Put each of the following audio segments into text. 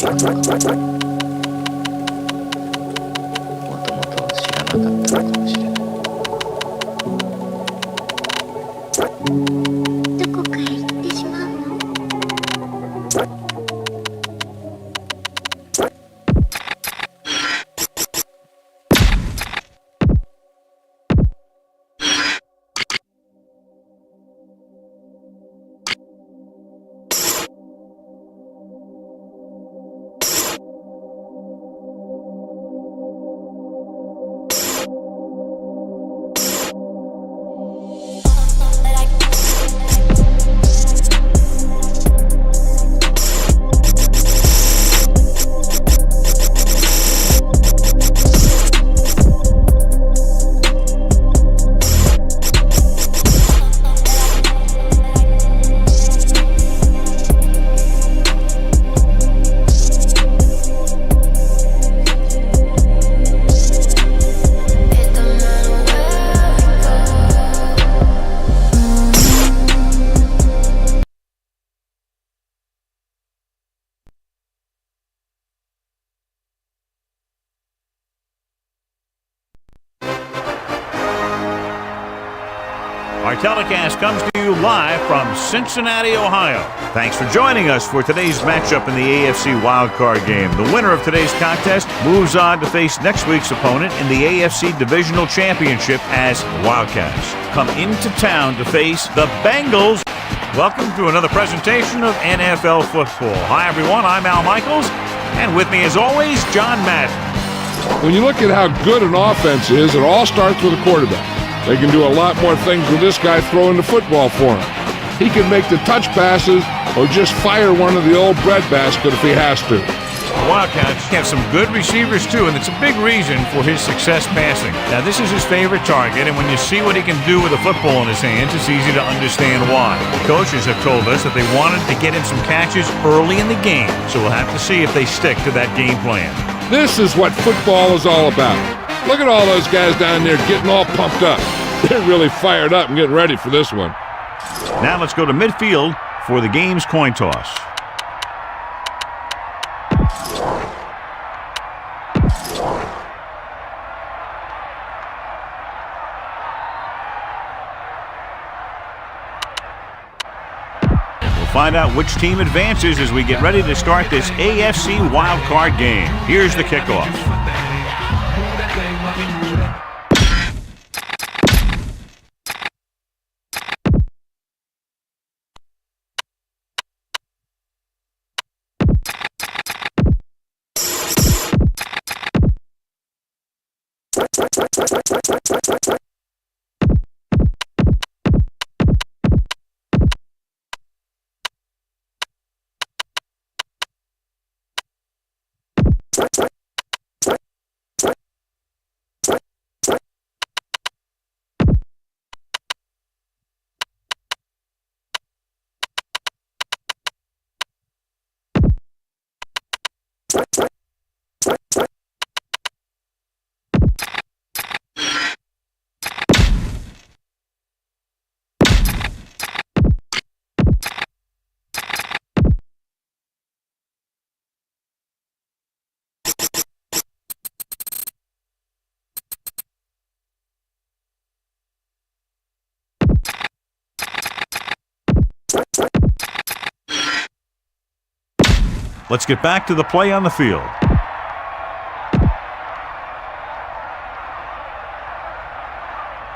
いうのかもともと知らなかったのかもしれない。どこかへ行ってしまうの？Our telecast comes to you live from Cincinnati, Ohio. Thanks for joining us for today's matchup in the AFC Wildcard game. The winner of today's contest moves on to face next week's opponent in the AFC Divisional Championship as the Wildcats come into town to face the Bengals. Welcome to another presentation of NFL football. Hi, everyone. I'm Al Michaels, and with me, as always, John Madden. When you look at how good an offense is, it all starts with a quarterback. They can do a lot more things with this guy throwing the football for him. He can make the touch passes or just fire one of the old bread basket if he has to. The Wildcats have some good receivers, too, and it's a big reason for his success passing. Now, this is his favorite target, and when you see what he can do with a football in his hands, it's easy to understand why. The coaches have told us that they wanted to get him some catches early in the game, so we'll have to see if they stick to that game plan. This is what football is all about. Look at all those guys down there getting all pumped up. They're really fired up and getting ready for this one. Now let's go to midfield for the game's coin toss. We'll find out which team advances as we get ready to start this AFC Wildcard game. Here's the kickoff. Let's get back to the play on the field.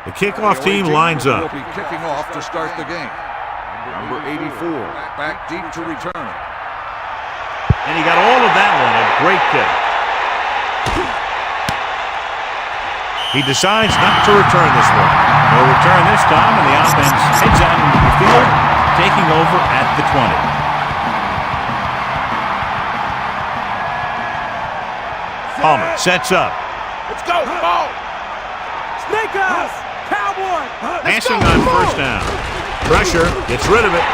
The kickoff team lines up. Will be kicking off to start the game. Number 84, back deep to return. And he got all of that one. A great kick. He decides not to return this one. No return this time, and the offense heads out into the field, taking over at the 20. Palmer sets up. Let's go, ball! Snake eyes! Cowboy! Passing on first down. Pressure, gets rid of it.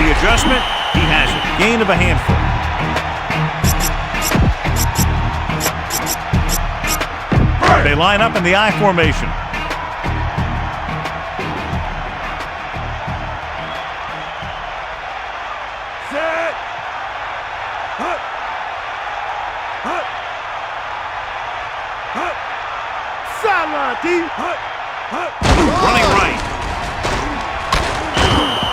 The adjustment, he has it. Gain of a handful. They line up in the I formation. Set! line, D. Running right.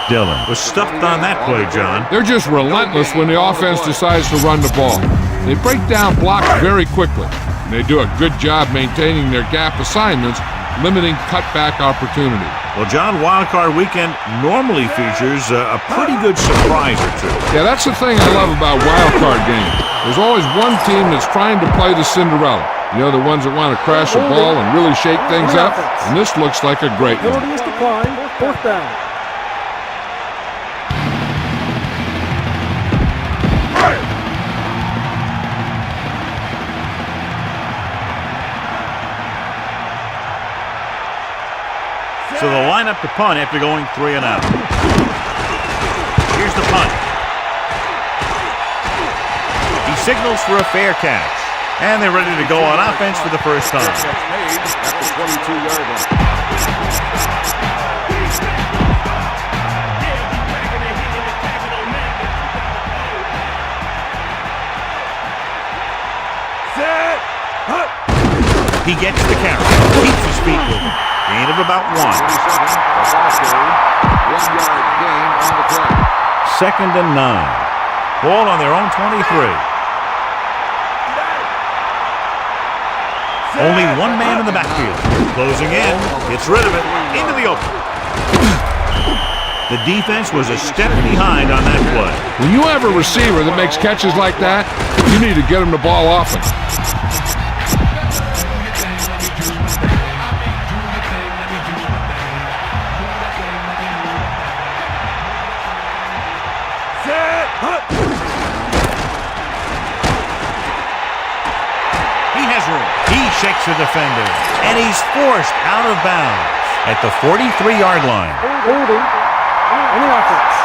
Dillon was stuffed on that play, John. They're just relentless when the offense decides to run the ball. They break down blocks very quickly, and they do a good job maintaining their gap assignments, limiting cutback opportunity. Well, John, Wildcard Weekend normally features a pretty good surprise or two. Yeah, that's the thing I love about Wildcard games. There's always one team that's trying to play the Cinderella. You know, the ones that want to crash the ball and really shake things up, and this looks like a great one. Penalty is declined. Fourth down. So they'll line up to punt after going 3 and out. Here's the punt. He signals for a fair catch. And they're ready to go on offense for the first time. At the 22-yard line. Set. He gets the carry. Keeps his feet moving. Gain of about 1. 1-yard gain on the play. 2nd and 9. Ball on their own 23. Only one man in the backfield. Closing in. Gets rid of it. Into the open. The defense was a step behind on that play. When you have a receiver that makes catches like that, you need to get him the ball often. Shakes the defender, and he's forced out of bounds at the 43-yard line. Holding on the offense.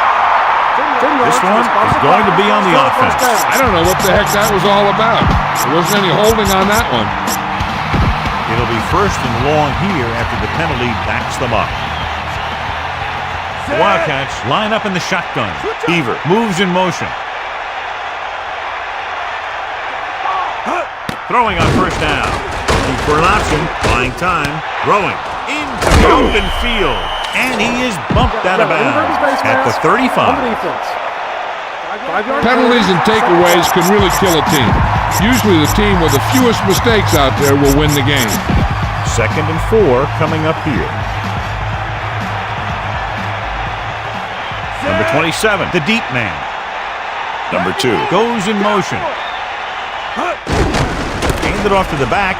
This one is going to be on the offense. I don't know what the heck that was all about. There wasn't any holding on that one. It'll be 1st and long here after the penalty backs them up. The Wildcats line up in the shotgun. Beaver moves in motion. Throwing on 1st down. For an option, buying time, throwing into the open field, and he is bumped out of bounds at the 35. Penalties and takeaways can really kill a team. Usually the team with the fewest mistakes out there will win the game. 2nd and 4 coming up here. Number 27, the deep man. Number 2 goes in motion. Handed off to the back.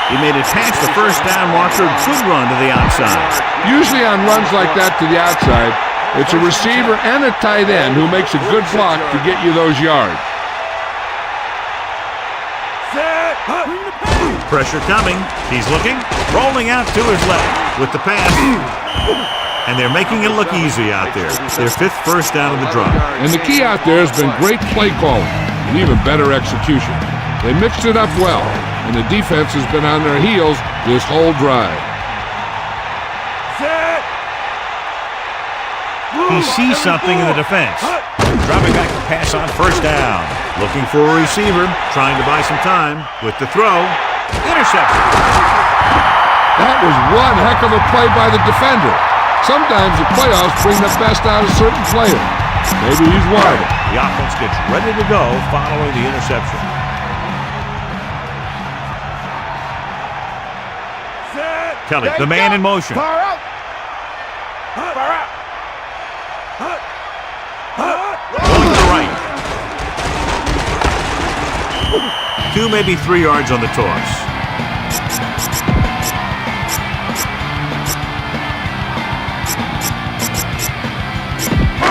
He made it past the 1st down marker. Good run to the outside. Usually on runs like that to the outside, it's a receiver and a tight end who makes a good block to get you those yards. Pressure coming. He's looking. Rolling out to his left with the pass. And they're making it look easy out there. Their 5th first down of the drive. And the key out there has been great play calling and even better execution. They mixed it up well, and the defense has been on their heels this whole drive. He sees something in the defense. Dropping back to pass on 1st down. Looking for a receiver, trying to buy some time with the throw. Interception. That was one heck of a play by the defender. Sometimes the playoffs bring the best out of certain players. Maybe he's one of them. The offense gets ready to go following the interception. Kelly, the man in motion. Far out. Far out. Going to the right. 2, maybe 3 yards on the toss.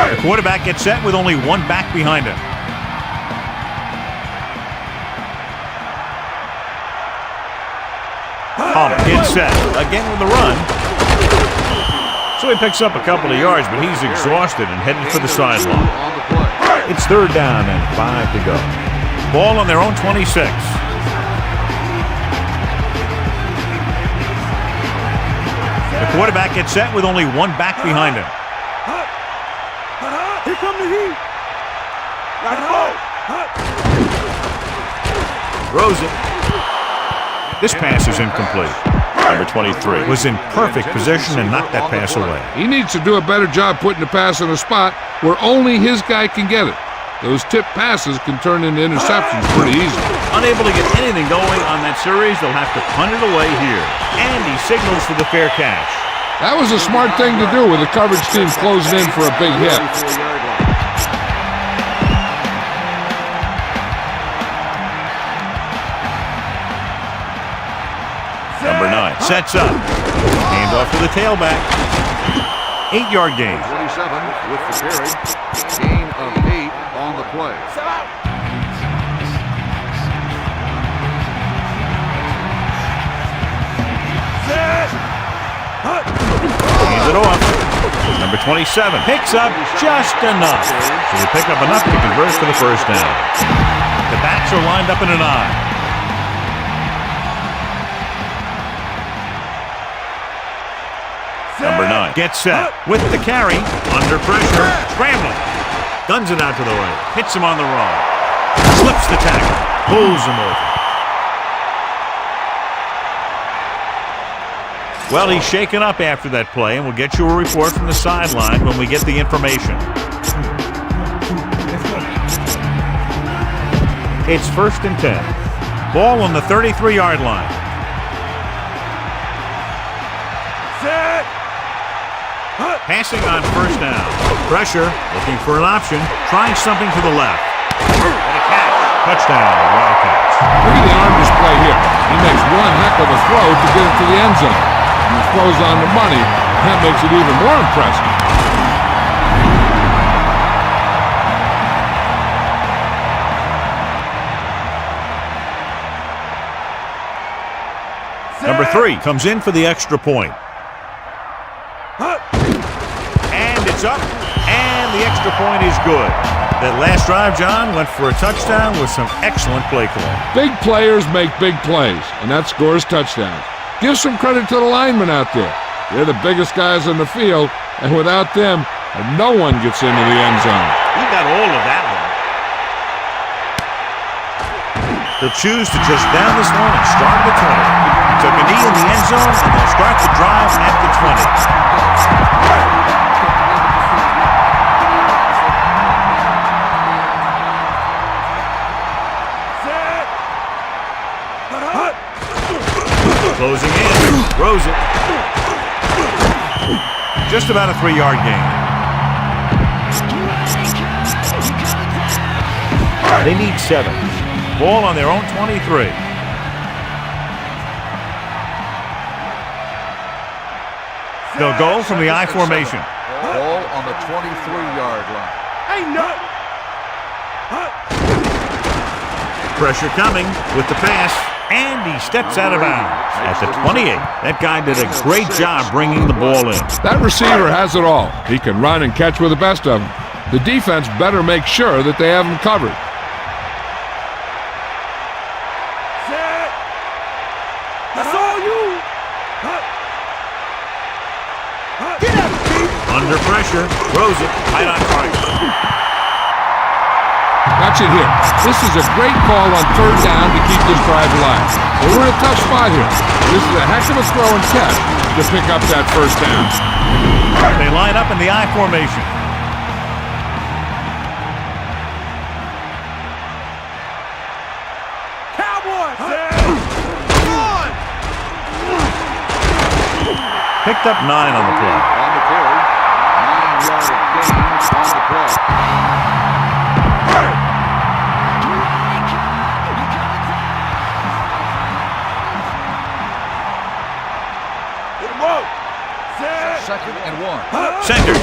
The quarterback gets set with only one back behind him. Palmer gets set again with the run. So he picks up a couple of yards, but he's exhausted and headed for the sideline. It's 3rd down and 5 to go. Ball on their own 26. The quarterback gets set with only one back behind him. Here come the heat. Throws it. This pass is incomplete. Number 23. Was in perfect position and knocked that pass away. He needs to do a better job putting the pass in a spot where only his guy can get it. Those tip passes can turn into interceptions pretty easily. Unable to get anything going on that series, they'll have to punt it away here. And he signals for the fair catch. That was a smart thing to do with the coverage team closing in for a big hit. Number 9 sets up. Hand off to the tailback. 8-yard gain. 27 with the carry. Gain of 8 on the play. Hands it off. Number 27 picks up just enough. So they pick up enough to convert for the first down. The backs are lined up in an eye. Number 9 gets set with the carry. Under pressure. Scrambling. Guns it out to the right. Hits him on the run. Slips the tackle. Pulls him over. Well, he's shaken up after that play, and we'll get you a report from the sideline when we get the information. It's 1st and 10. Ball on the 33-yard line. Passing on 1st down. Pressure, looking for an option, trying something to the left. And a catch. Touchdown, Wildcats. Look at the arm display here. He makes one heck of a throw to get it to the end zone. And he throws on the money. That makes it even more impressive. Number 3 comes in for the extra point. And it's up, and the extra point is good. That last drive, John, went for a touchdown with some excellent play calling. Big players make big plays, and that scores touchdowns. Give some credit to the linemen out there. They're the biggest guys on the field, and without them, no one gets into the end zone. He got all of that one. They'll choose to just down this one and start at the 20. Took a knee in the end zone, and they'll start the drive at the 20. Closing in, throws it. Just about a 3-yard gain. They need 7. Ball on their own 23. They'll go from the I formation. Ball on the 23-yard line. Ain't nothing. Pressure coming with the pass. And he steps out of bounds at the 28. That guy did a great job bringing the ball in. That receiver has it all. He can run and catch with the best of them. The defense better make sure that they have him covered. That's all you. Get up, Pete. Under pressure, throws it right on target. Watch it here. This is a great call on 3rd down to keep this drive alive. They were in a tough spot here. This is a heck of a throw and catch to pick up that 1st down. They line up in the I formation. Cowboys. Picked up 9 on the play. On the carry. 9-yard gain on the play. Second and 1. Center.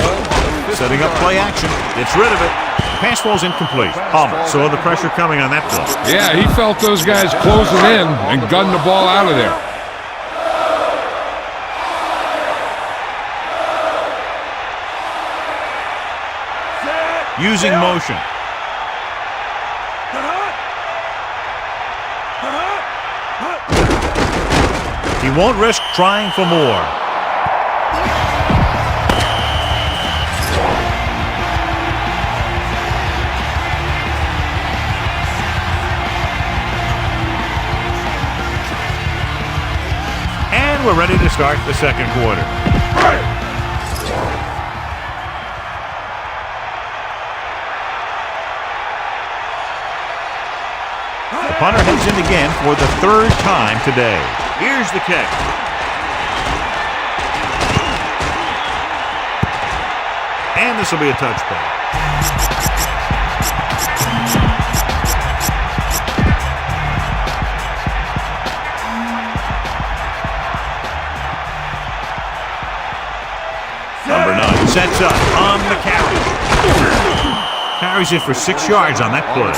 Setting up play action. Gets rid of it. Pass ball's incomplete. Palmer saw the pressure coming on that play. Yeah, he felt those guys closing in and gunned the ball out of there. Using motion. He won't risk trying for more. And we're ready to start the second quarter. The punter heads in again for the third time today. Here's the kick. And this will be a touchback. Number 9 sets up on the carry. Carries it for 6 yards on that play.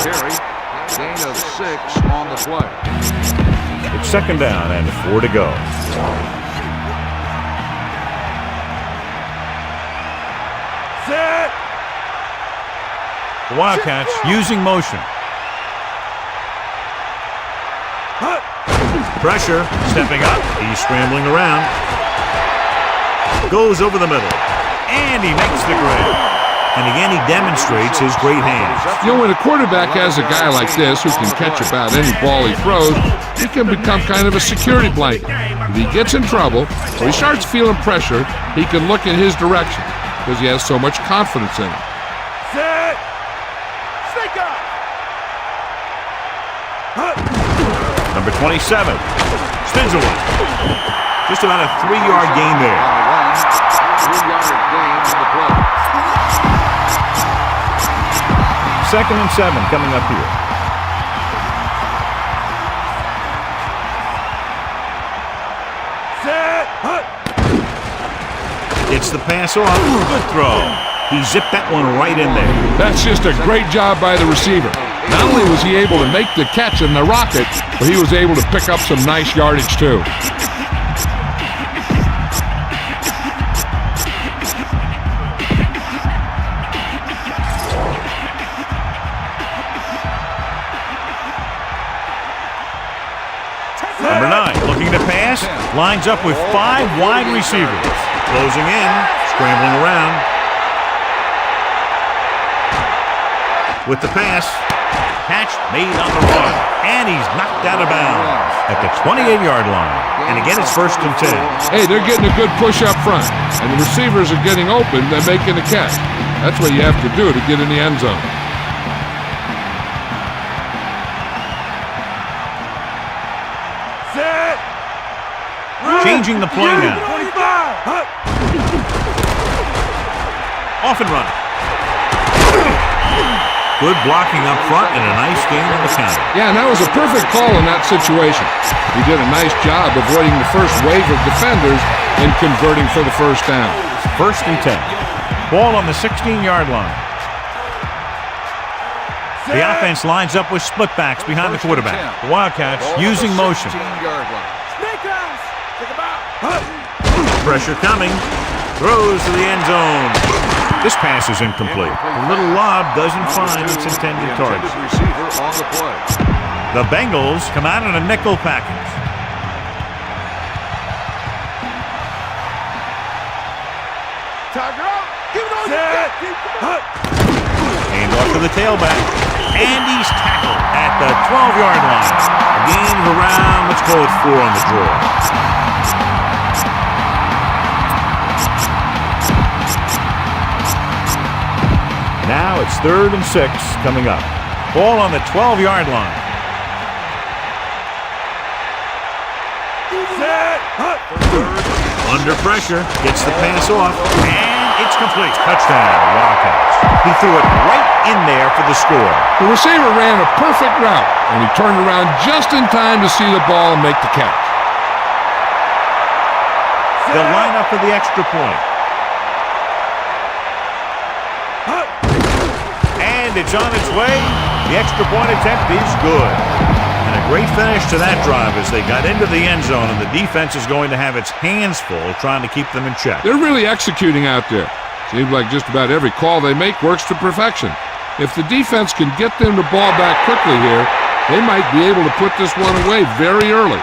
Gain of 6 on the play. It's second down and 4 to go. Set. The Wildcats using motion. Pressure, stepping up. He's scrambling around. Goes over the middle. And he makes the grab. And again, he demonstrates his great hands. You know, when a quarterback has a guy like this who can catch about any ball he throws, he can become kind of a security blanket. If he gets in trouble or he starts feeling pressure, he can look in his direction because he has so much confidence in him. Set. Snake up. Number 27 spins away. Just about a 3-yard gain there. 3-yard gain on the play. Second and 7 coming up here. Set. It's the pass off. Good throw. He zipped that one right in there. That's just a great job by the receiver. Not only was he able to make the catch in the rocket, but he was able to pick up some nice yardage too. Number 9 looking to pass. Lines up with 5 wide receivers. Closing in. Scrambling around. With the pass. Catch made on the run. And he's knocked out of bounds at the 28-yard line. And again, it's first and 10. Hey, they're getting a good push up front, and the receivers are getting open. They're making the catch. That's what you have to do to get in the end zone. Set. Changing the play now. 25. Off and running. Good blocking up front and a nice gain on the counter. Yeah, and that was a perfect call in that situation. He did a nice job avoiding the first wave of defenders and converting for the first down. First and 10. Ball on the 16-yard line. The offense lines up with split backs behind the quarterback. The Wildcats using motion. 16-yard line. Snake eyes. Think about. Pressure coming. Throws to the end zone. This pass is incomplete. The little lob doesn't find its intended target. Receiver on the play. The Bengals come out in a nickel package. Tiger out. Give it on. Set. Hand off to the tailback. And he's tackled at the 12-yard line. A gain of around, let's call it 4 on the draw. Now it's 3rd and 6 coming up. Ball on the 12-yard line. Set. Under pressure, gets the pass off, and it's complete. Touchdown, Wildcats. He threw it right in there for the score. The receiver ran a perfect route, and he turned around just in time to see the ball and make the catch. They'll line up for the extra point. And it's on its way. The extra point attempt is good. And a great finish to that drive as they got into the end zone, and the defense is going to have its hands full trying to keep them in check. They're really executing out there. Seems like just about every call they make works to perfection. If the defense can get them the ball back quickly here, they might be able to put this one away very early.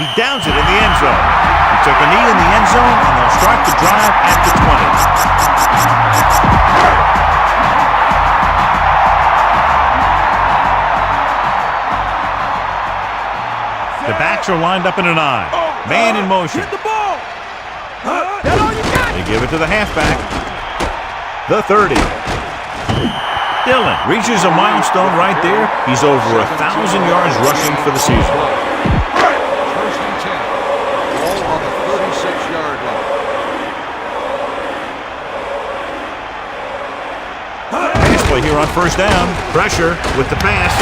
He downs it in the end zone. He took a knee in the end zone, and they'll start the drive at the 20. The backs are lined up in an I. Man in motion. Hit the ball. That's all you got. They give it to the halfback. The 30. Dillon reaches a milestone right there. He's over 1,000 yards rushing for the season. First and 10. Ball on the 36-yard line. Pass play here on first down. Pressure with the pass.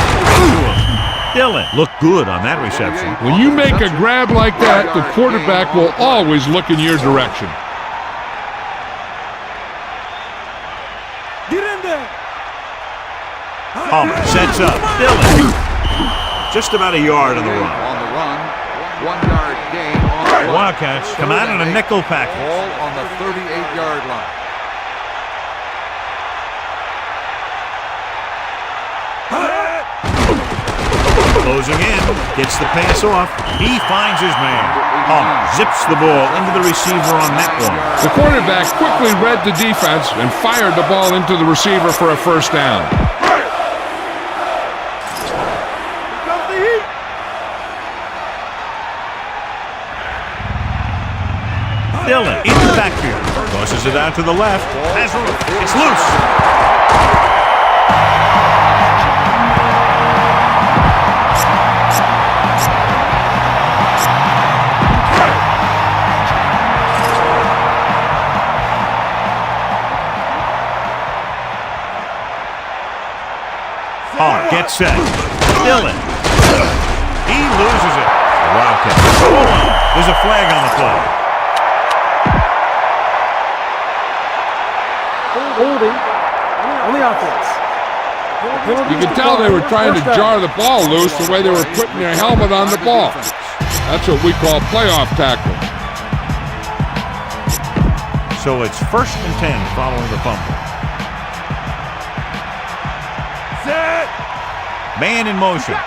Dillon looked good on that reception. When you make a grab like that, the quarterback will always look in your direction. Get in there. Palmer sets up. Dillon. Just about a yard on the run. On the run. 1-yard gain on the run. Wildcats come out in a nickel package. Ball on the 38-yard line. Closing in, gets the pass off. He finds his man. Palmer zips the ball into the receiver on that one. The quarterback quickly read the defense and fired the ball into the receiver for a first down. Comes the heat. Dillon into the backfield. Tosses it out to the left. Has room. It's loose. Palmer gets set. Dillon. He loses it. The Wildcats. There's a flag on the play. Holding on the offense. You can tell they were trying to jar the ball loose the way they were putting their helmet on the ball. That's what we call playoff tackle. So it's first and 10 following the fumble. Set. Man in motion.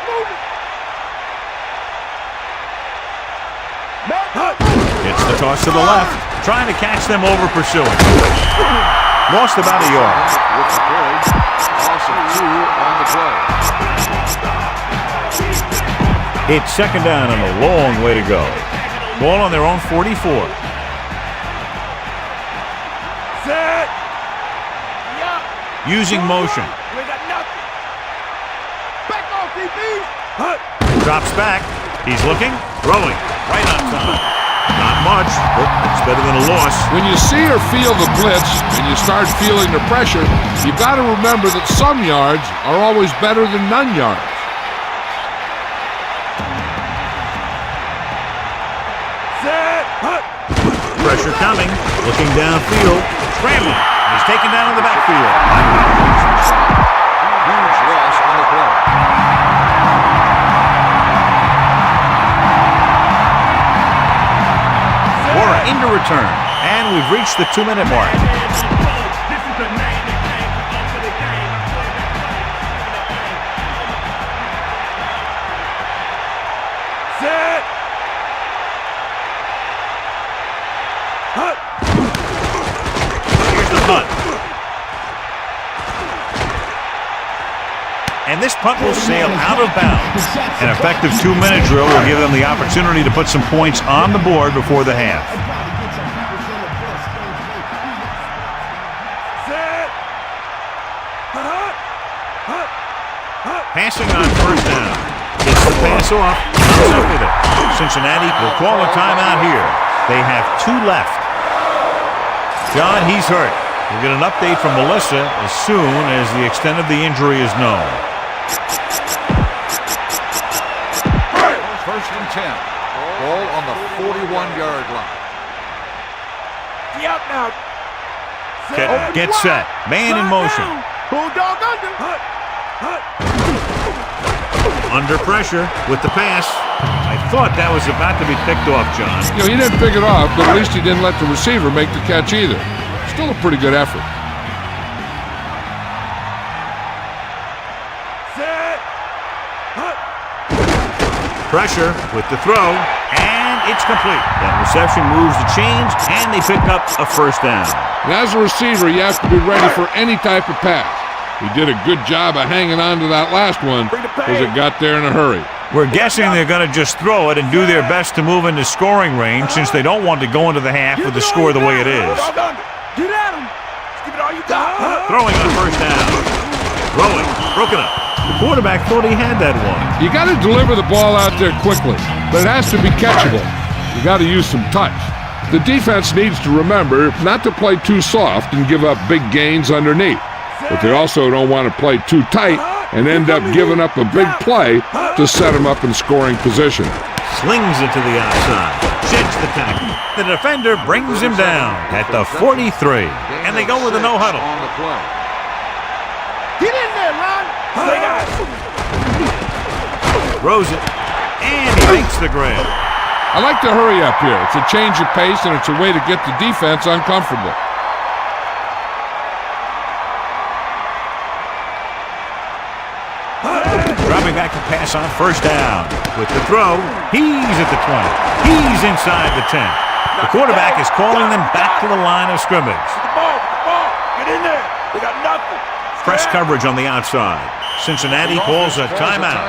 Gets the toss to the left. Trying to catch them over pursuing. Lost about a yard. With the play. Loss of 2 on the play. It's second down and a long way to go. Ball on their own 44. Set. Using motion. We got nothing. Back off, DB. Drops back. He's looking. Throwing. Right on time. Not much, but it's better than a loss. When you see or feel the blitz and you start feeling the pressure, you've got to remember that some yards are always better than none yards. Set. Pressure coming. Looking downfield. Scrambling. He's taken down in the backfield. Huge loss on the play. Warren into return. And we've reached the 2-minute mark. Set. Here's the punt. And this punt will sail out of bounds. An effective 2-minute drill will give them the opportunity to put some points on the board before the half. Set. Passing on first down. Gets the pass off. Comes up with it. Cincinnati will call a timeout here. They have 2 left. John, he's hurt. We'll get an update from Melissa as soon as the extent of the injury is known. First and 10. Ball on the 41-yard line. Yep, now. Get set. Man in motion. Bulldog under. Under pressure with the pass. I thought that was about to be picked off, John. You know, he didn't pick it off, but at least he didn't let the receiver make the catch either. Still a pretty good effort. Set. Pressure with the throw, and it's complete. That reception moves the chains, and they pick up a first down. And as a receiver, you have to be ready for any type of pass. He did a good job of hanging on to that last one because it got there in a hurry. We're guessing they're going to just throw it and do their best to move into scoring range since they don't want to go into the half with the score the way it is. Get at him. Give it all you got. Throwing on first down. Throwing. Broken up. The quarterback thought he had that one. You got to deliver the ball out there quickly, but it has to be catchable. You got to use some touch. The defense needs to remember not to play too soft and give up big gains underneath, but they also don't want to play too tight and end up giving up a big play to set them up in scoring position. Slings it to the outside. Sheds the tackle. The defender brings him down at the 43. And they go with a no-huddle. On the play. Get in there, Ron. Throws it. And he makes the grab. I like to hurry up here. It's a change of pace, and it's a way to get the defense uncomfortable. Dropping back to pass on first down. With the throw, he's at the 20. He's inside the 10. The quarterback is calling them back to the line of scrimmage. The ball. Get in there. They got nothing. Press coverage on the outside. Cincinnati calls a timeout.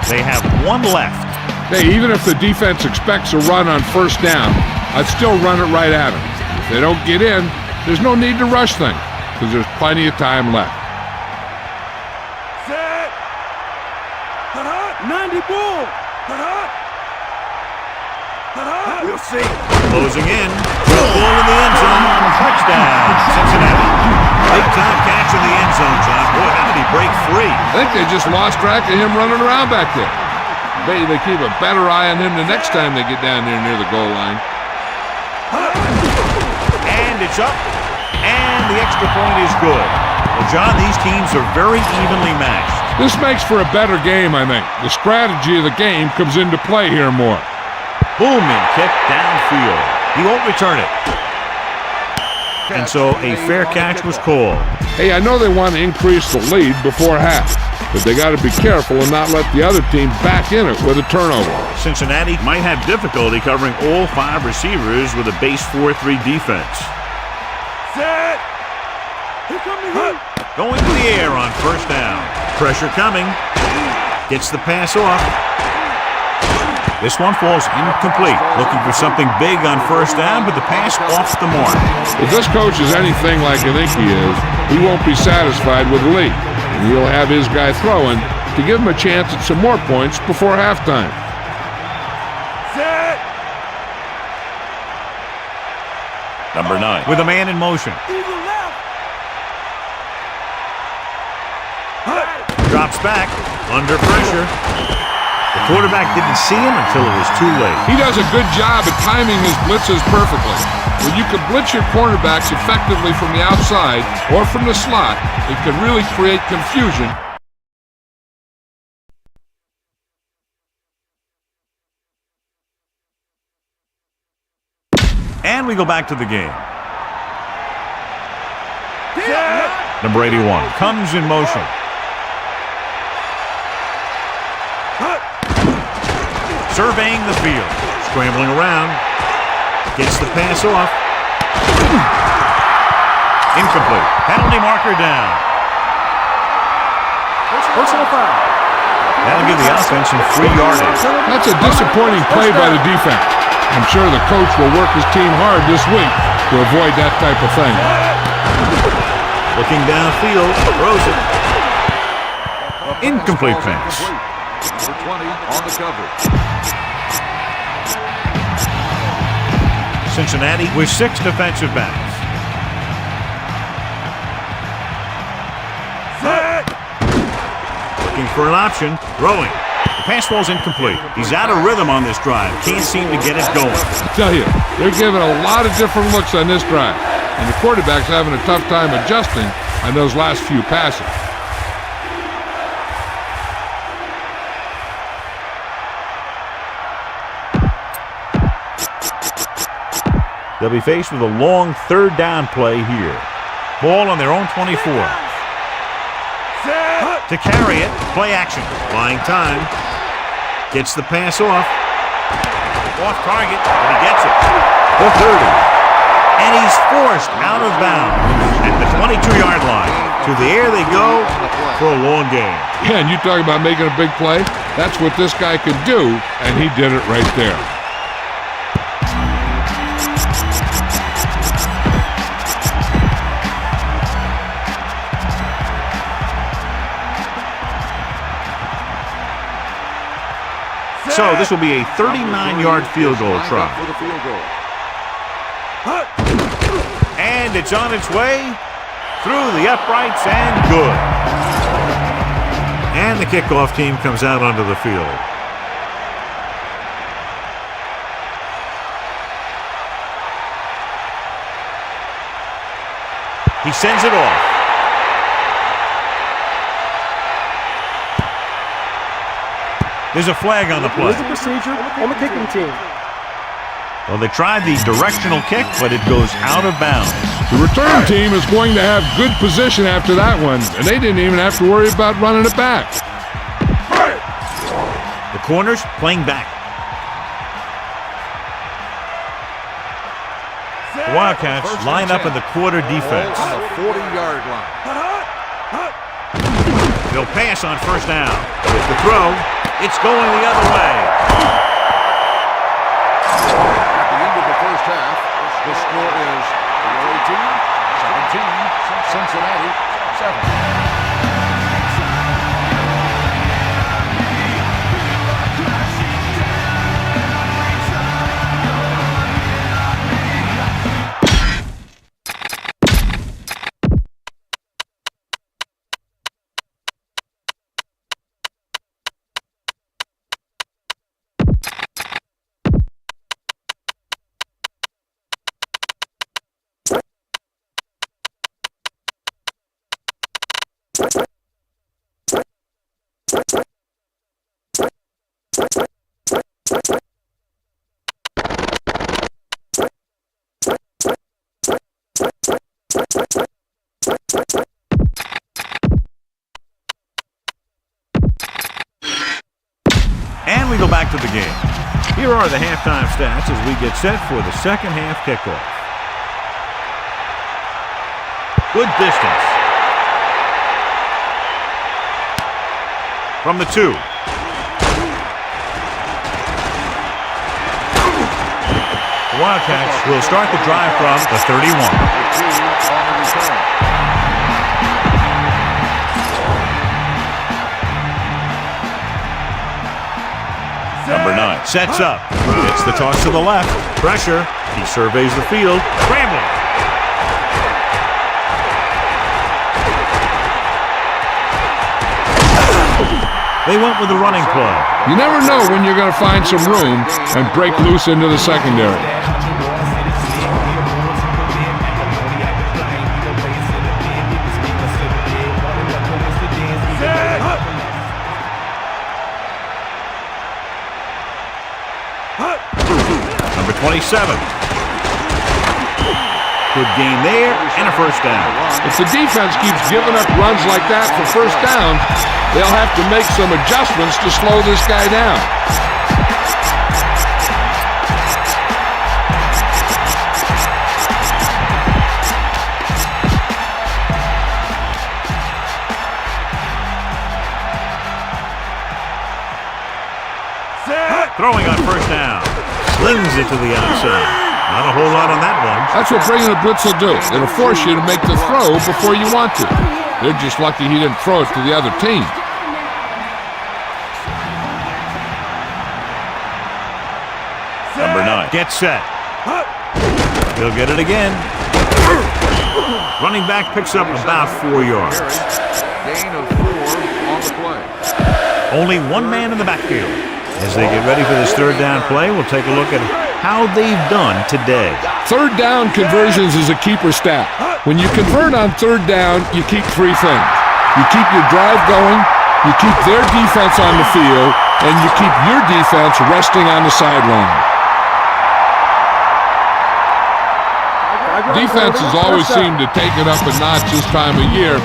They have one left. Hey, even if the defense expects a run on first down, I'd still run it right at them. If they don't get in, there's no need to rush things because there's plenty of time left. Set. 90 bull. We'll see. Closing in. Ball in the end zone. Touchdown, Cincinnati. Big time catch in the end zone, John. Boy, how did he break free? I think they just lost track of him running around back there. Maybe they keep a better eye on him the next time they get down there near the goal line. And it's up. And the extra point is good. Well, John, these teams are very evenly matched. This makes for a better game, I think. The strategy of the game comes into play here more. Booming kick downfield. He won't return it. And so a fair catch was called. Hey, I know they want to increase the lead before half, but they got to be careful and not let the other team back in it with a turnover. Cincinnati might have difficulty covering all 5 receivers with a base 4-3 defense. Set. Here come the heat. Going to the air on first down. Pressure coming. Gets the pass off. This one falls incomplete. Looking for something big on first down, but the pass off the mark. If this coach is anything like I think he is, he won't be satisfied with the lead. And he'll have his guy throwing to give him a chance at some more points before halftime. Set. Number 9. With a man in motion. Eagle left. Drops back. Under pressure. The quarterback didn't see him until it was too late. He does a good job at timing his blitzes perfectly. When you can blitz your cornerbacks effectively from the outside or from the slot, it can really create confusion. And we go back to the game. Number 81 comes in motion. Surveying the field. Scrambling around. Gets the pass off. Incomplete. Penalty marker down. Personal foul. That'll give the offense some free yardage. That's a disappointing play by the defense. I'm sure the coach will work his team hard this week to avoid that type of thing. Looking downfield. Throws it. Incomplete pass. Number 20 on the coverage. Cincinnati with 6 defensive backs. Looking for an option. Throwing. The pass falls incomplete. He's out of rhythm on this drive. Can't seem to get it going. I tell you, they're giving a lot of different looks on this drive, and the quarterback's having a tough time adjusting on those last few passes. They'll be faced with a long third down play here. Ball on their own 24. To carry it, play action. Buying time. Gets the pass off. Off target, and he gets it. The 30. And he's forced out of bounds at the 22-yard line. To the air they go for a long game. Yeah, and you talk about making a big play. That's what this guy could do, and he did it right there. So this will be a 39-yard field goal try. And it's on its way through the uprights and good. And the kickoff team comes out onto the field. He sends it off. There's a flag on the play. There's a procedure on the kicking team. Well, they tried the directional kick, but it goes out of bounds. The return team is going to have good position after that one, and they didn't even have to worry about running it back. The corners playing back. The Wildcats line up in the quarter defense. On the 40-yard line. They'll pass on first down. With the throw, it's going the other way. At the end of the first half, the score is 17, Cincinnati 7. And we go back to the game. Here are the halftime stats as we get set for the second half kickoff. Good distance. From the 2. The Wildcats will start the drive from the 31. Number 9 sets up. Gets the toss to the left. Pressure. He surveys the field. Scrambling. They went with the running play. You never know when you're going to find some room and break loose into the secondary. Number 27. Good gain there and a first down. If the defense keeps giving up runs like that for first down, they'll have to make some adjustments to slow this guy down. Throwing on first down. Slings it to the outside. Not a whole lot on that one. That's what bringing a blitz will do. It'll force you to make the throw before you want to. They're just lucky he didn't throw it to the other team. Number 9 gets set. He'll get it again. Running back picks up about 4 yards. Gain of 4 on the play. Only one man in the backfield. As they get ready for this third down play, we'll take a look at how they've done today. Third down conversions is a keeper stat. When you convert on third down, you keep 3 things. You keep your drive going, you keep their defense on the field, and you keep your defense resting on the sideline. Defenses always seem to take it up a notch this time of year,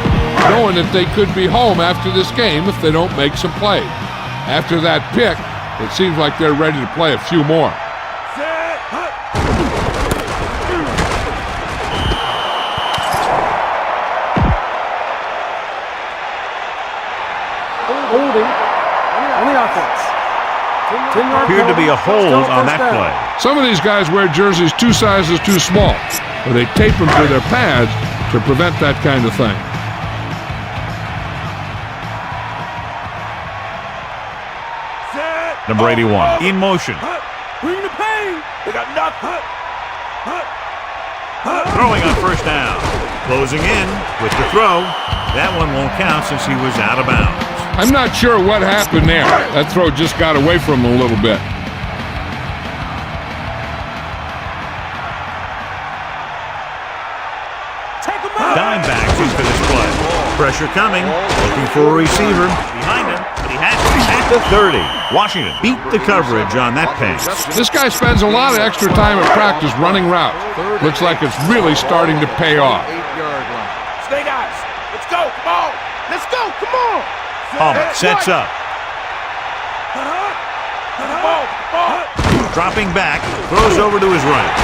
knowing that they could be home after this game if they don't make some plays. After that pick, it seems like they're ready to play a few more. Holding On the offense. Appeared to be a hold on that play. Some of these guys wear jerseys 2 sizes too small, or they tape them to their pads to prevent that kind of thing. Number 81, in motion. Bring the pain. They got nothing. Throwing on first down. Closing in with the throw. That one won't count since he was out of bounds. I'm not sure what happened there. That throw just got away from him a little bit. Dime backs into this play. Pressure coming. Looking for a receiver. Behind him, but he has it at the 30. Washington beat the coverage on that pass. This guy spends a lot of extra time at practice running routes. Looks like it's really starting to pay off. 8-yard line. Stay guys. Let's go. Come on. Let's go. Come on. Palmer sets up. Ball. Dropping back. Throws over to his right.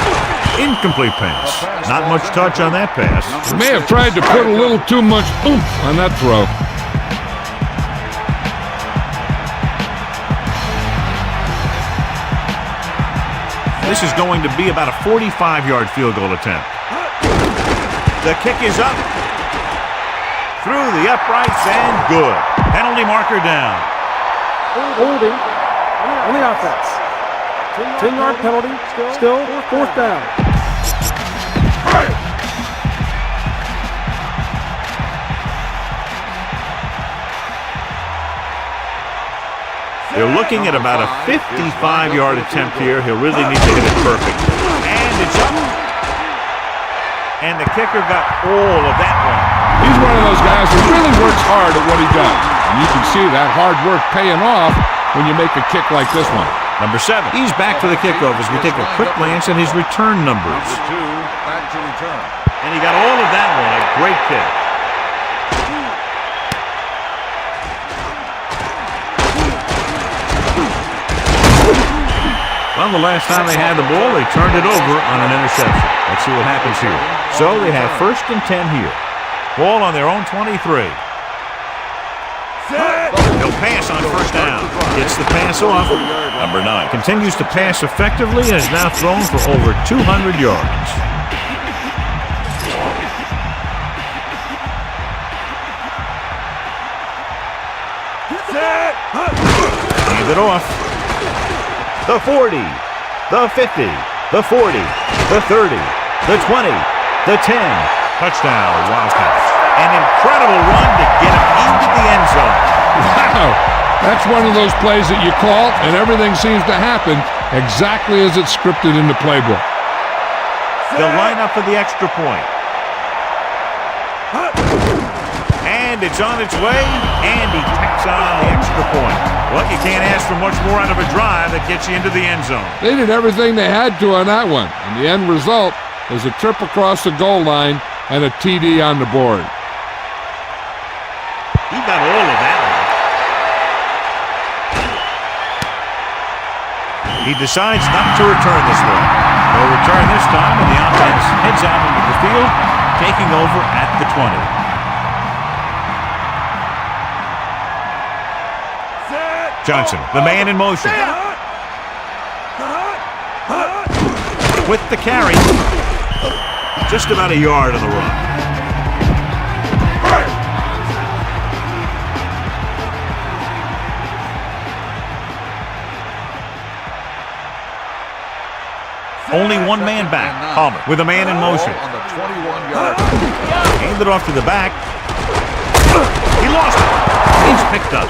Incomplete pass. Not much touch on that pass. He may have tried to put a little too much oomph on that throw. This is going to be about a 45-yard field goal attempt. The kick is up. Through the uprights and good. Penalty marker down. Holding on the offense. 10-yard penalty. Still fourth down. They're looking at about a 55-yard attempt here. He'll really need to hit it perfect. And it's up. And the kicker got all of that one. He's one of those guys who really works hard at what he does. And you can see that hard work paying off when you make a kick like this one. Number 7. He's back for the kickoff as we take a quick glance at his return numbers. Number 2, back to return. And he got all of that one. A great kick. Well, the last time they had the ball, they turned it over on an interception. Let's see what happens here. So they have 1st and 10 here. Ball on their own 23. He'll pass on first down. Gets the pass off. Number 9 continues to pass effectively and is now thrown for over 200 yards. Hand it off. The 40, the 50, the 40, the 30, the 20, the 10. Touchdown, Wildcats. An incredible run to get him into the end zone. Wow, that's one of those plays that you call, and everything seems to happen exactly as it's scripted in the playbook. They'll line up for the extra point. And it's on its way, and he tacks on the extra point. Well, you can't ask for much more out of a drive that gets you into the end zone. They did everything they had to on that one, and the end result is a trip across the goal line and a TD on the board. He got all of that one. He decides not to return this one. No return this time, and the offense heads out into the field, taking over at the 20. Johnson, the man in motion. With the carry. Just about a yard on the run. Only one man back. Palmer with a man in motion. On the 21-yard. Handed off to the back. He lost it. He's picked up.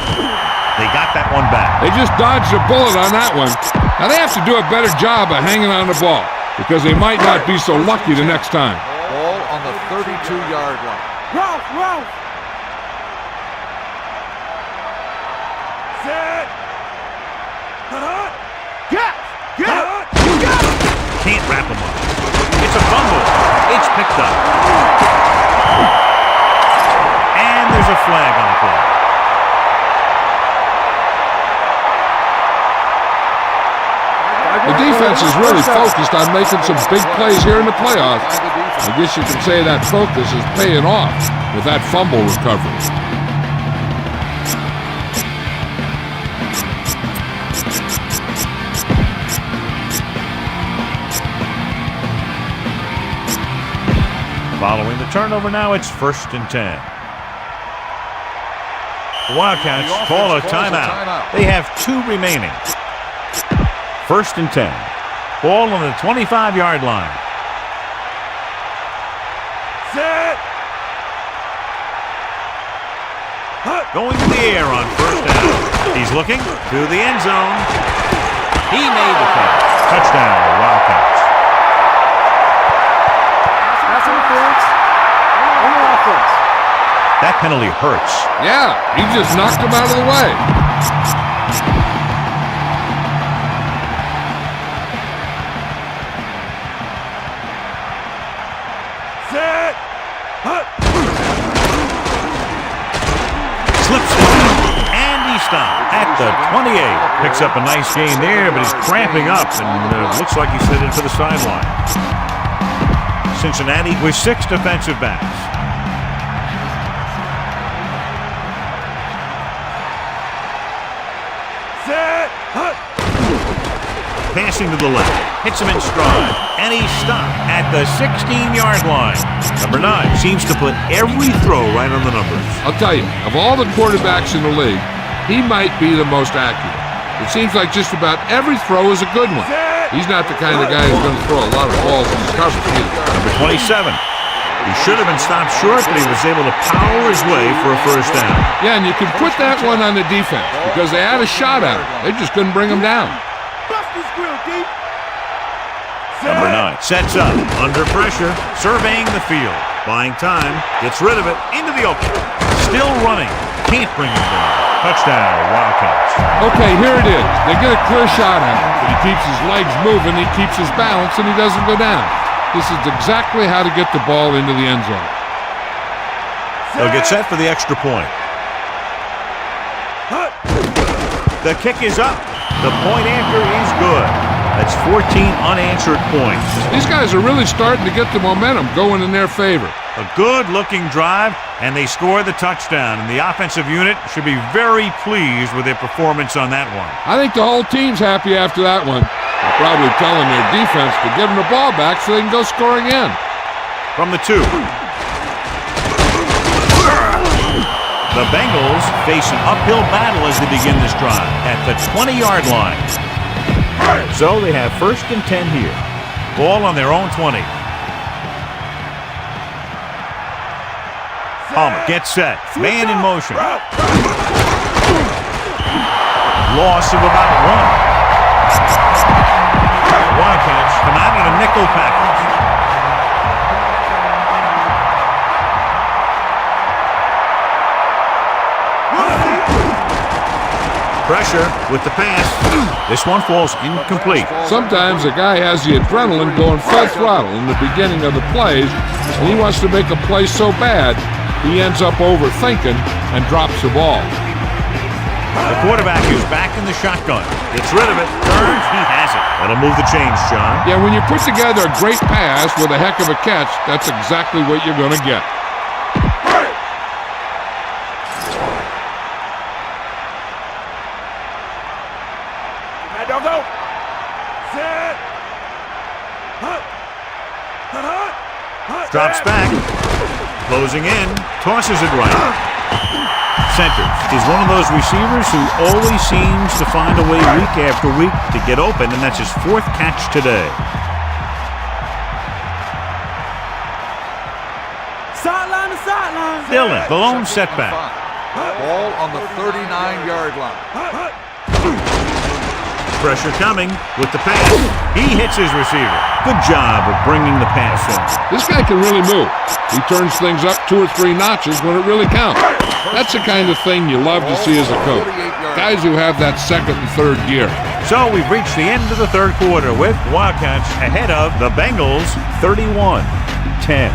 They got that one back. They just dodged a bullet on that one. Now they have to do a better job of hanging on the ball because they might not be so lucky the next time. Ball on the 32-yard line. Ralph. Set. Can't wrap him up. It's a fumble. It's picked up. And there's a flag on the play. The defense is really focused on making some big plays here in the playoffs. I guess you could say that focus is paying off with that fumble recovery. Following the turnover now, it's 1st and 10. The Wildcats call a timeout. They have 2 remaining. 1st and 10. Ball on the 25-yard line. Set. Going to the air on 1st down. He's looking to the end zone. He made the catch. Touchdown, Wildcats. That's interference. On the offense. That penalty hurts. Yeah, he just knocked him out of the way. Set. Slips down, and he stopped at the 28. Picks up a nice gain there, but he's cramping up, and looks like he's headed for the sideline. Cincinnati with 6 defensive backs. Set. Passing to the left, hits him in stride, and he stopped at the 16-yard line. Number 9 seems to put every throw right on the numbers. I'll tell you, of all the quarterbacks in the league, he might be the most accurate. It seems like just about every throw is a good one. He's not the kind of guy who's going to throw a lot of balls in coverage either. Number 27. He should have been stopped short, but he was able to power his way for a 1st down. Yeah, and you can put that one on the defense because they had a shot at him. They just couldn't bring him down. Bust his grill, deep. Number 9 sets up, under pressure, surveying the field. Buying time, gets rid of it, into the open. Still running, can't bring him down. Touchdown, Wildcats. Okay, here it is. They get a clear shot at him, but he keeps his legs moving, he keeps his balance, and he doesn't go down. This is exactly how to get the ball into the end zone. They'll get set for the extra point. The kick is up. The point after is good. That's 14 unanswered points. These guys are really starting to get the momentum going in their favor. A good-looking drive, and they score the touchdown. And the offensive unit should be very pleased with their performance on that one. I think the whole team's happy after that one. They're probably telling their defense to give them the ball back so they can go score again. From the 2. The Bengals face an uphill battle as they begin this drive at the 20-yard line. So they have 1st and 10 here. Ball on their own 20. Palmer gets set. Man in motion. Loss of about 1. Wildcats come out in a nickel package. Pressure with the pass. This one falls incomplete. Sometimes a guy has the adrenaline going full throttle in the beginning of the plays, and he wants to make a play so bad, he ends up overthinking and drops the ball. The quarterback is back in the shotgun. Gets rid of it. Turns. He has it. That'll move the chains, John. Yeah, when you put together a great pass with a heck of a catch, that's exactly what you're going to get. Don't go. Set. Drops back. Closing in. Tosses it right. Centers. He's one of those receivers who always seems to find a way week after week to get open, and that's his 4th catch today. Sideline to sideline. Dillon, the lone setback. Ball on the 39-yard line. Pressure coming with the pass. He hits his receiver. Good job of bringing the pass in. This guy can really move. He turns things up 2 or 3 notches when it really counts. That's the kind of thing you love to see as a coach. Guys who have that 2nd and 3rd gear. So we've reached the end of the 3rd quarter with Wildcats ahead of the Bengals 31-10.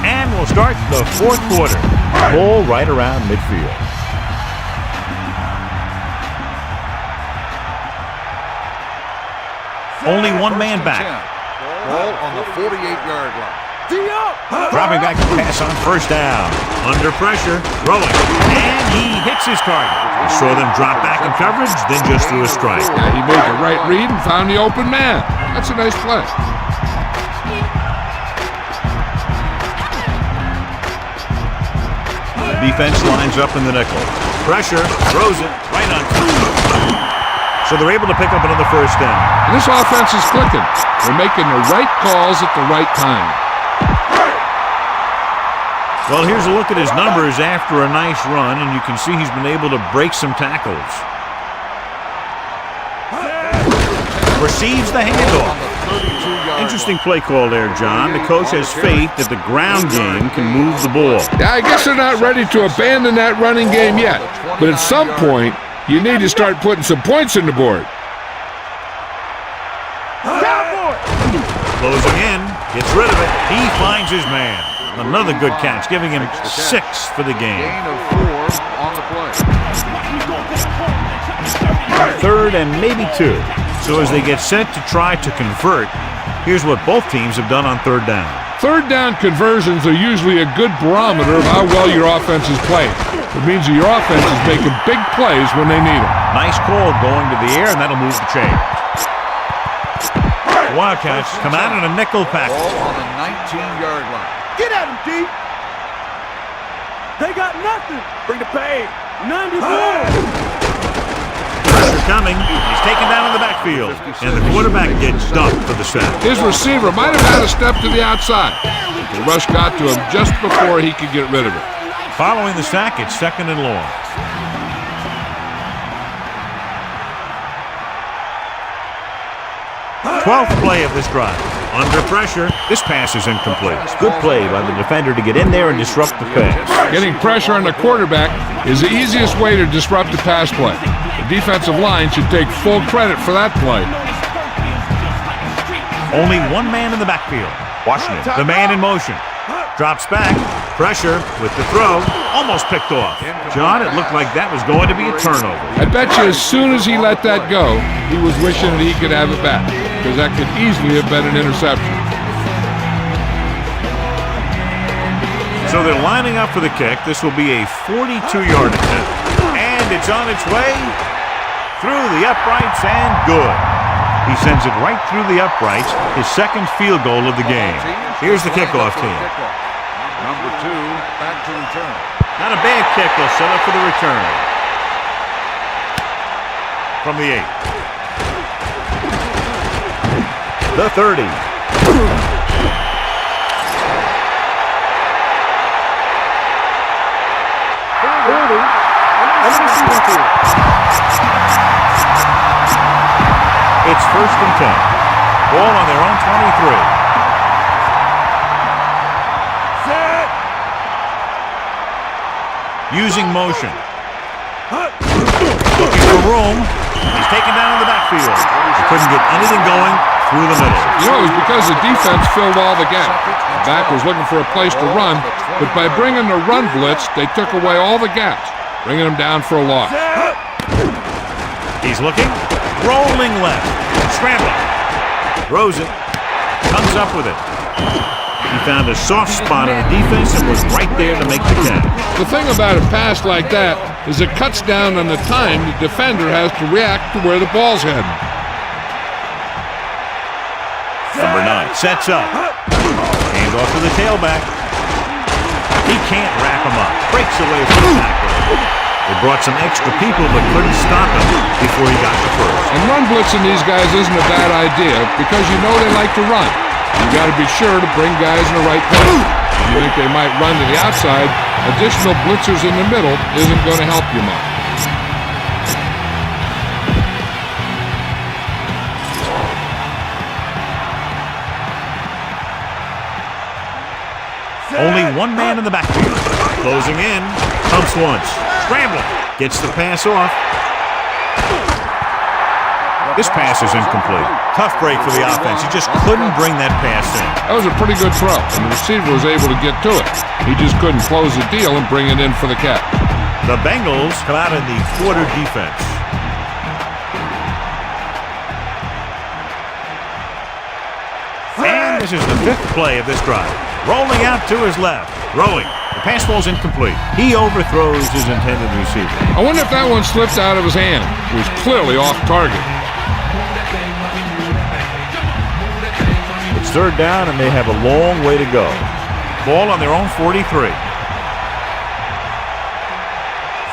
And we'll start the 4th quarter. Ball right around midfield. Only one man back. Ball on the 48-yard line. Dropping back to pass on 1st down. Under pressure, throwing, and he hits his target. We saw them drop back in coverage, then just threw a strike. Yeah, he made the right read and found the open man. That's a nice play. Defense lines up in the nickel. Pressure, throws it, right on time. So they're able to pick up another first down. This offense is clicking. They're making the right calls at the right time. Well, here's a look at his numbers after a nice run, and you can see he's been able to break some tackles. Receives the handoff. Interesting play call there, John. The coach has faith that the ground game can move the ball. Yeah, I guess they're not ready to abandon that running game yet. But at some point, you need to start putting some points in the board. Closing in, gets rid of it. He finds his man. Another good catch, giving him 6 for the game. Gain of 4 on the play. 3rd and maybe 2. So as they get set to try to convert, here's what both teams have done on 3rd down. 3rd down conversions are usually a good barometer of how well your offense is playing. It means that your offense is making big plays when they need them. Nice call going to the air, and that'll move the chains. Wildcats come out in a nickel package. Ball on the 19-yard line. Get at him, D. They got nothing. Bring the pain. 94. Pressure coming. He's taken down in the backfield, and the quarterback gets dumped for the sack. His receiver might have had a step to the outside. The rush got to him just before he could get rid of it. Following the sack, it's 2nd and long. 12th play of this drive. Under pressure, this pass is incomplete. Good play by the defender to get in there and disrupt the pass. Getting pressure on the quarterback is the easiest way to disrupt a pass play. The defensive line should take full credit for that play. Only one man in the backfield. Washington, the man in motion. Drops back, pressure with the throw, almost picked off. John, it looked like that was going to be a turnover. I bet you as soon as he let that go, he was wishing that he could have it back, because that could easily have been an interception. So they're lining up for the kick. This will be a 42-yard attempt. And it's on its way through the uprights and good. He sends it right through the uprights, his 2nd field goal of the game. Here's the kickoff team. Number 2, back to return. Not a bad kick. They'll set up for the return. From the 8. The 30. It's 1st and 10. Ball on their own 23. Set. Using motion. Looking for room. He's taken down in the backfield. He couldn't get anything going through the middle. You know, it was because the defense filled all the gaps. The back was looking for a place to run, but by bringing the run blitz, they took away all the gaps, bringing him down for a loss. He's looking. Rolling left. Scrambling. Throws it. Comes up with it. He found a soft spot on the defense and was right there to make the catch. The thing about a pass like that is it cuts down on the time the defender has to react to where the ball's heading. Number 9 sets up. Hands off to the tailback. He can't wrap him up. Breaks away from the tackle. They brought some extra people but couldn't stop him before he got the first. And run blitzing these guys isn't a bad idea because you know they like to run. You got to be sure to bring guys in the right place. If you think they might run to the outside, additional blitzers in the middle isn't going to help you much. Only one man in the backfield. Closing in. Pumps once. Scrambling. Gets the pass off. This pass is incomplete. Tough break for the offense. He just couldn't bring that pass in. That was a pretty good throw, and the receiver was able to get to it. He just couldn't close the deal and bring it in for the catch. The Bengals come out in the quarter defense. And this is the 5th play of this drive. Rolling out to his left. Throwing. The pass ball's incomplete. He overthrows his intended receiver. I wonder if that one slipped out of his hand. It was clearly off target. It's 3rd down, and they have a long way to go. Ball on their own 43.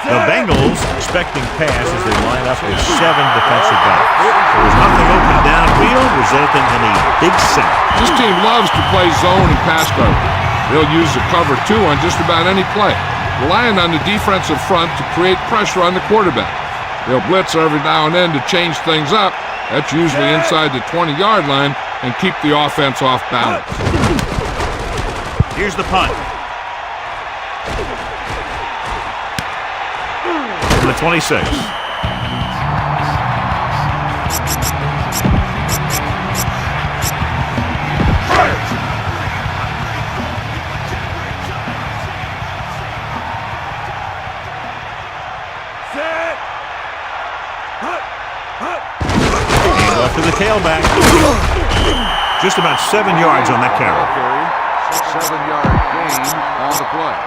The Bengals expecting pass as they line up with 7 defensive backs. There was nothing open downfield, resulting in a big sack. This team loves to play zone and pass coverage. They'll use the cover 2 on just about any play, relying on the defensive front to create pressure on the quarterback. They'll blitz every now and then to change things up. That's usually inside the 20-yard line and keep the offense off balance. Here's the punt. From the 26. To the tailback. Just about 7 yards on that carry. 7-yard gain on the play.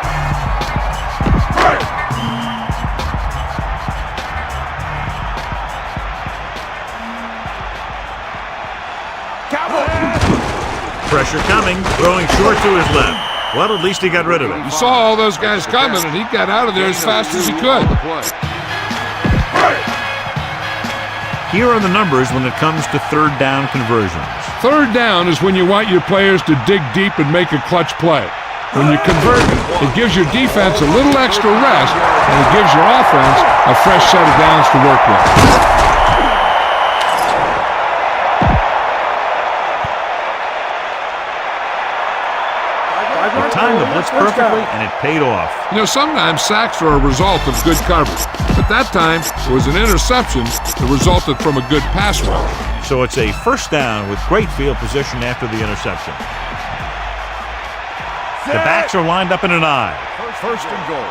Cowboys. Pressure coming, throwing short to his left. Well, at least he got rid of it. You saw all those guys coming, and he got out of there as fast as he could. Here are the numbers when it comes to third down conversions. Third down is when you want your players to dig deep and make a clutch play. When you convert, it gives your defense a little extra rest, and it gives your offense a fresh set of downs to work with. He timed the blitz perfectly, and it paid off. You know, sometimes sacks are a result of good coverage, but that time it was an interception that resulted from a good pass rush. So it's a first down with great field position after the interception. The backs are lined up in an I. First and goal.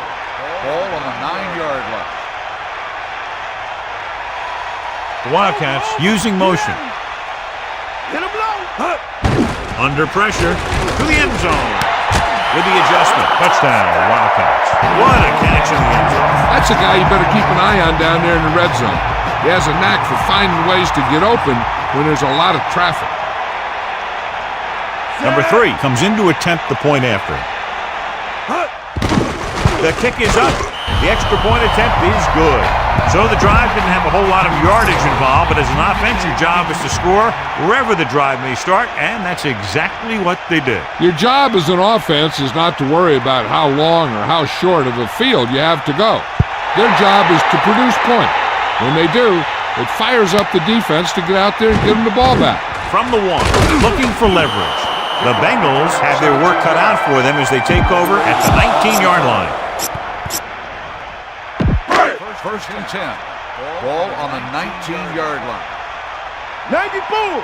Ball on the 9-yard line. The Wildcats using motion. Hit him low. Under pressure to the end zone. With the adjustment. Touchdown, Wildcats. What a catch in the end zone. That's a guy you better keep an eye on down there in the red zone. He has a knack for finding ways to get open when there's a lot of traffic. Number 3 comes in to attempt the point after. The kick is up. The extra point attempt is good. So the drive didn't have a whole lot of yardage involved, but as an offense, your job is to score wherever the drive may start, and that's exactly what they did. Your job as an offense is not to worry about how long or how short of a field you have to go. Their job is to produce points. When they do, it fires up the defense to get out there and get them the ball back. From the 1, looking for leverage. The Bengals have their work cut out for them as they take over at the 19-yard line. First and 10. Ball on the 19-yard line. 94.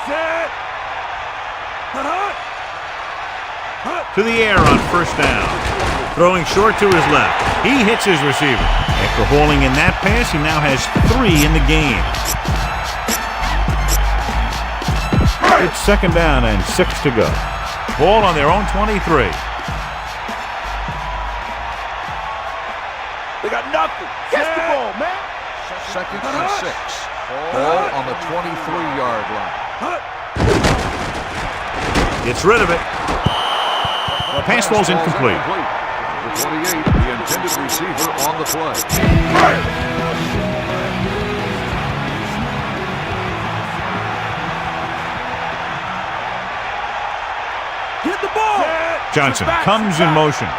Set. To the air on first down. Throwing short to his left. He hits his receiver. After hauling in that pass, he now has 3 in the game. It's second down and 6 to go. Ball on their own 23. They got nothing. Catch the ball, man. Second and 6. Ball on the 23-yard line. Gets rid of it. Pass ball's incomplete. The 28, the intended receiver on the play. Get the ball. Johnson comes in motion.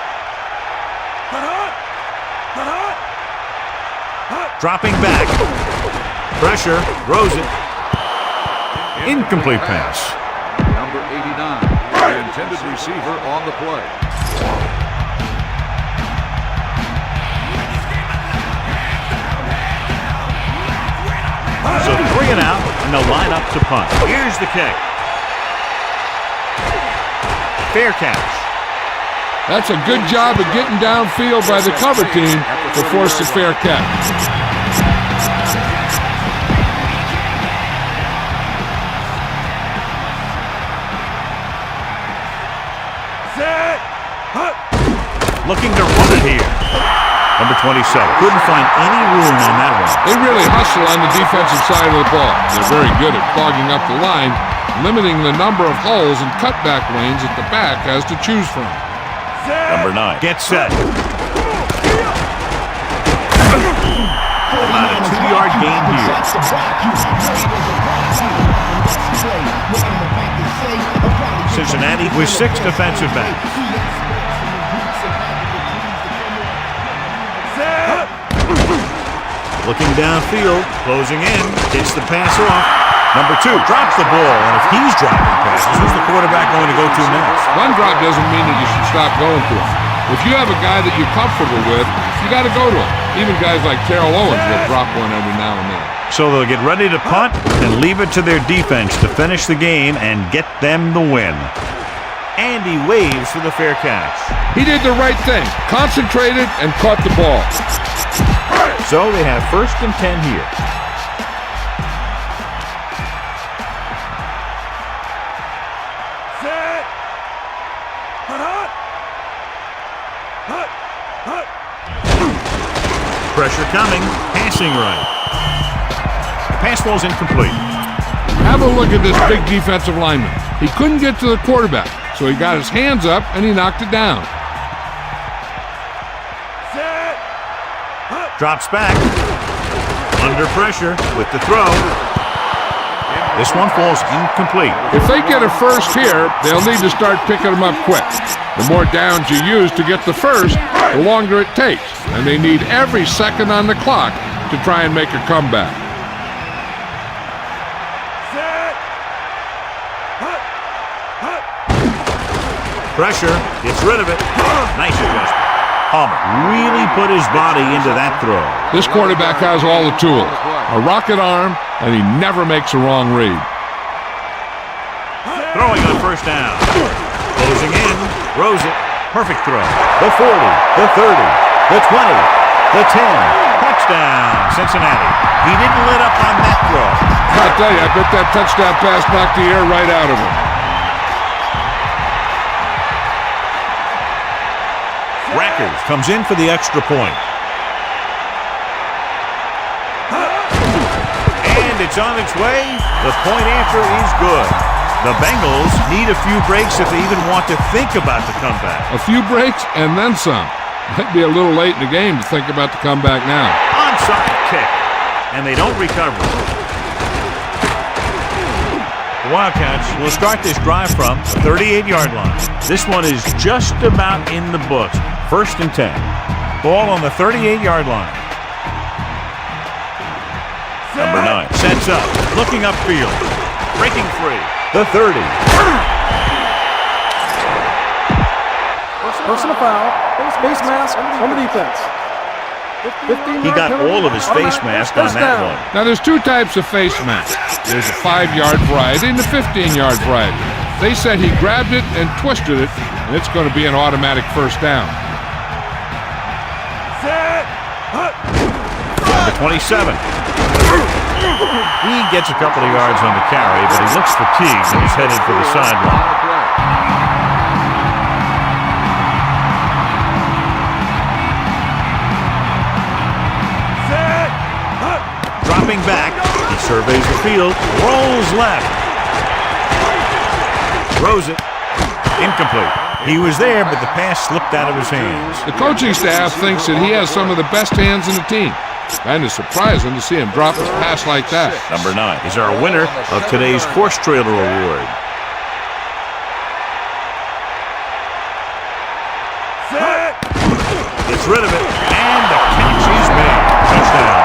Dropping back. Pressure. Throws it. Incomplete pass. Number 89, the intended receiver on the play. So 3 and out, and they'll line up to punt. Here's the kick. Fair catch. That's a good job of getting downfield by the cover team to force the fair catch. Looking to run it here. Number 27. Couldn't find any room on that one. They really hustle on the defensive side of the ball. They're very good at clogging up the line, limiting the number of holes and cutback lanes that the back has to choose from. Number 9. Get set. Cincinnati with 6 defensive backs. Looking downfield, closing in, hits the pass off. Number 2 drops the ball, and if he's dropping passes, who's the quarterback going to go to next? One drop doesn't mean that you should stop going to him. If you have a guy that you're comfortable with, you got to go to him. Even guys like Terrell Owens will drop one every now and then. So they'll get ready to punt and leave it to their defense to finish the game and get them the win. And he waves for the fair catch. He did the right thing, concentrated and caught the ball. So they have 1st and 10 here. Set. Hut. Hut. Hut. Pressure coming, passing right. The pass ball's incomplete. Have a look at this big defensive lineman. He couldn't get to the quarterback, so he got his hands up and he knocked it down. Set. Hut. Drops back. Under pressure with the throw. This one falls incomplete. If they get a first here, they'll need to start picking them up quick. The more downs you use to get the first, the longer it takes. And they need every second on the clock to try and make a comeback. Set. Hut. Hut. Pressure, gets rid of it. Nice adjustment. Palmer really put his body into that throw. This quarterback has all the tools. A rocket arm, and he never makes a wrong read. Throwing on 1st down. Closing in, throws it. Perfect throw. The 40, the 30, the 20, the 10. Touchdown, Cincinnati. He didn't let up on that throw. I tell you, I bet that touchdown pass knocked the air right out of him. Rackers comes in for the extra point. And it's on its way. The point after is good. The Bengals need a few breaks if they even want to think about the comeback. A few breaks and then some. Might be a little late in the game to think about the comeback now. Onside kick. And they don't recover. The Wildcats will start this drive from the 38-yard line. This one is just about in the books. 1st and 10. Ball on the 38-yard line. Number 9 sets up, looking upfield, breaking free. The 30. Personal foul. Face mask on the defense. He got all of his face mask on that one. Now, there's 2 types of face masks. There's a 5-yard variety and a 15-yard variety. They said he grabbed it and twisted it, and it's going to be an automatic 1st down. Number 27. He gets a couple of yards on the carry, but he looks fatigued and he's headed for the sideline. Dropping back, he surveys the field, rolls left. Throws it. Incomplete. He was there, but the pass slipped out of his hands. The coaching staff thinks that he has some of the best hands in the team. Kind of surprising to see him drop his pass like that. Number 9 is our winner of today's Horse Trailer Award. Set. Gets rid of it, and the catch is made. Touchdown.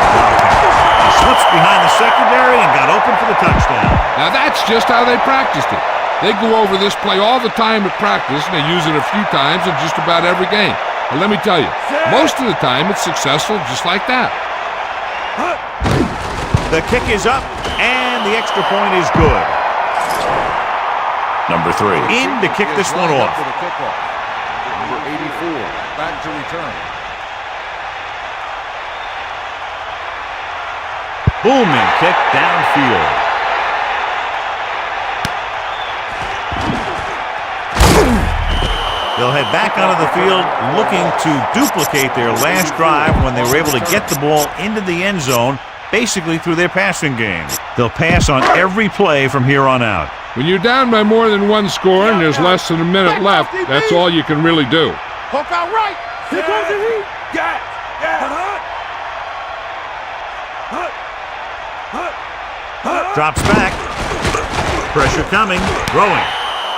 He slips behind the secondary and got open for the touchdown. Now that's just how they practiced it. They go over this play all the time at practice, and they use it a few times in just about every game. And let me tell you, most of the time it's successful just like that. The kick is up, and the extra point is good. Number 3 in to kick this one off. Number 84, back to return. Booming kick downfield. They'll head back onto the field looking to duplicate their last drive when they were able to get the ball into the end zone, basically through their passing game. They'll pass on every play from here on out. When you're down by more than 1 score and there's less than a minute left, that's all you can really do. Poke out right. Here comes the heat. Got it. Hut. Hut. Drops back. Pressure coming. Throwing.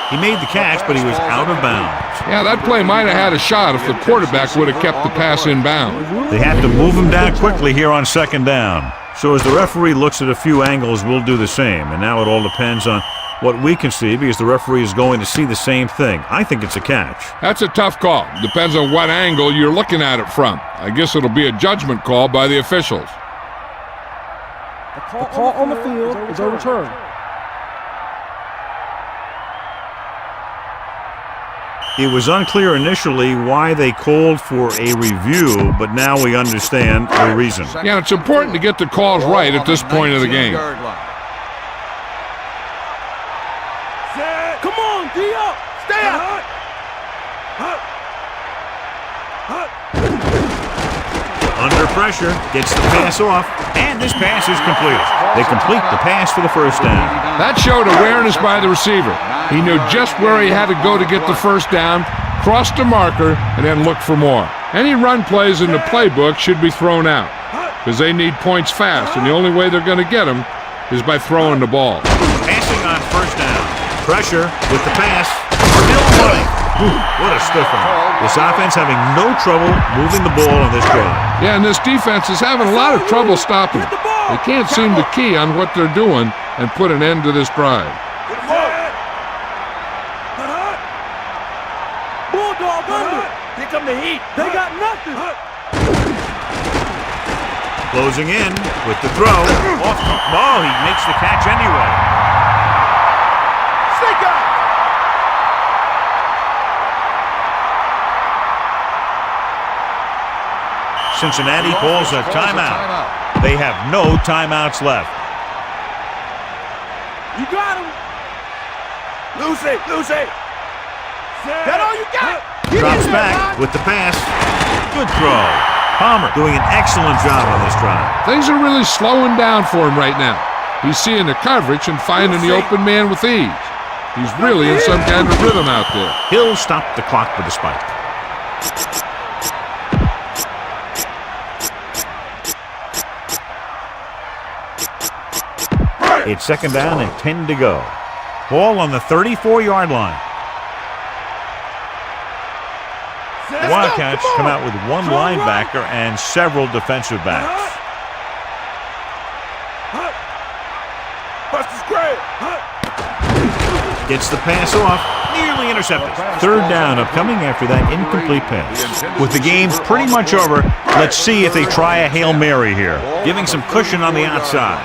He made the catch, but he was out of bounds. Yeah, that play might have had a shot if the quarterback would have kept the pass in bounds. They had to move him down quickly here on second down. So as the referee looks at a few angles, we'll do the same. And now it all depends on what we can see because the referee is going to see the same thing. I think it's a catch. That's a tough call. Depends on what angle you're looking at it from. I guess it'll be a judgment call by the officials. The call on the field is overturned. It was unclear initially why they called for a review, but now we understand the reason. Yeah, it's important to get the calls right at this point of the game. Come on, D up. Stay up. Under pressure, gets the pass off, and this pass is completed. They complete the pass for the first down. That showed awareness by the receiver. He knew just where he had to go to get the first down, crossed the marker, and then looked for more. Any run plays in the playbook should be thrown out because they need points fast, and the only way they're going to get them is by throwing the ball. Passing on first down. Pressure with the pass. Still running. What a stiff one. This offense having no trouble moving the ball on this drive. Yeah, and this defense is having a lot of trouble stopping it. They can't seem to key on what they're doing and put an end to this drive. Bulldog under. Here come the heat. They got nothing. Closing in with the throw. Off the ball, he makes the catch anyway. Stick up. Cincinnati calls a timeout. They have no timeouts left. You got him. Lucy. That all you got? Drops back with the pass. Good throw. Palmer doing an excellent job on this drive. Things are really slowing down for him right now. He's seeing the coverage and finding the open man with ease. He's really in some kind of rhythm out there. He'll stop the clock with a spike. It's second down and 10 to go. Ball on the 34-yard line. The Wildcats come out with one linebacker and several defensive backs. Gets the pass off, nearly intercepted. Third down upcoming after that incomplete pass. With the game pretty much over, let's see if they try a Hail Mary here, giving some cushion on the outside.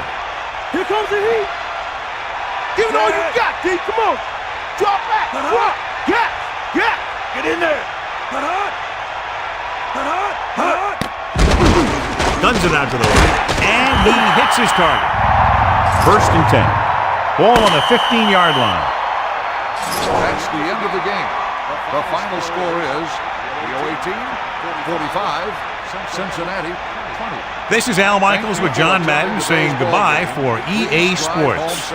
Here comes the heat. Give it all you got, D. Come on. Drop back. Drop. Get in there. Guns it out to the right. And he hits his target. First and 10. Ball on the 15-yard line. That's the end of the game. The final score is 18-45, Cincinnati 20. This is Al Michaels with John Madden saying goodbye for EA Sports.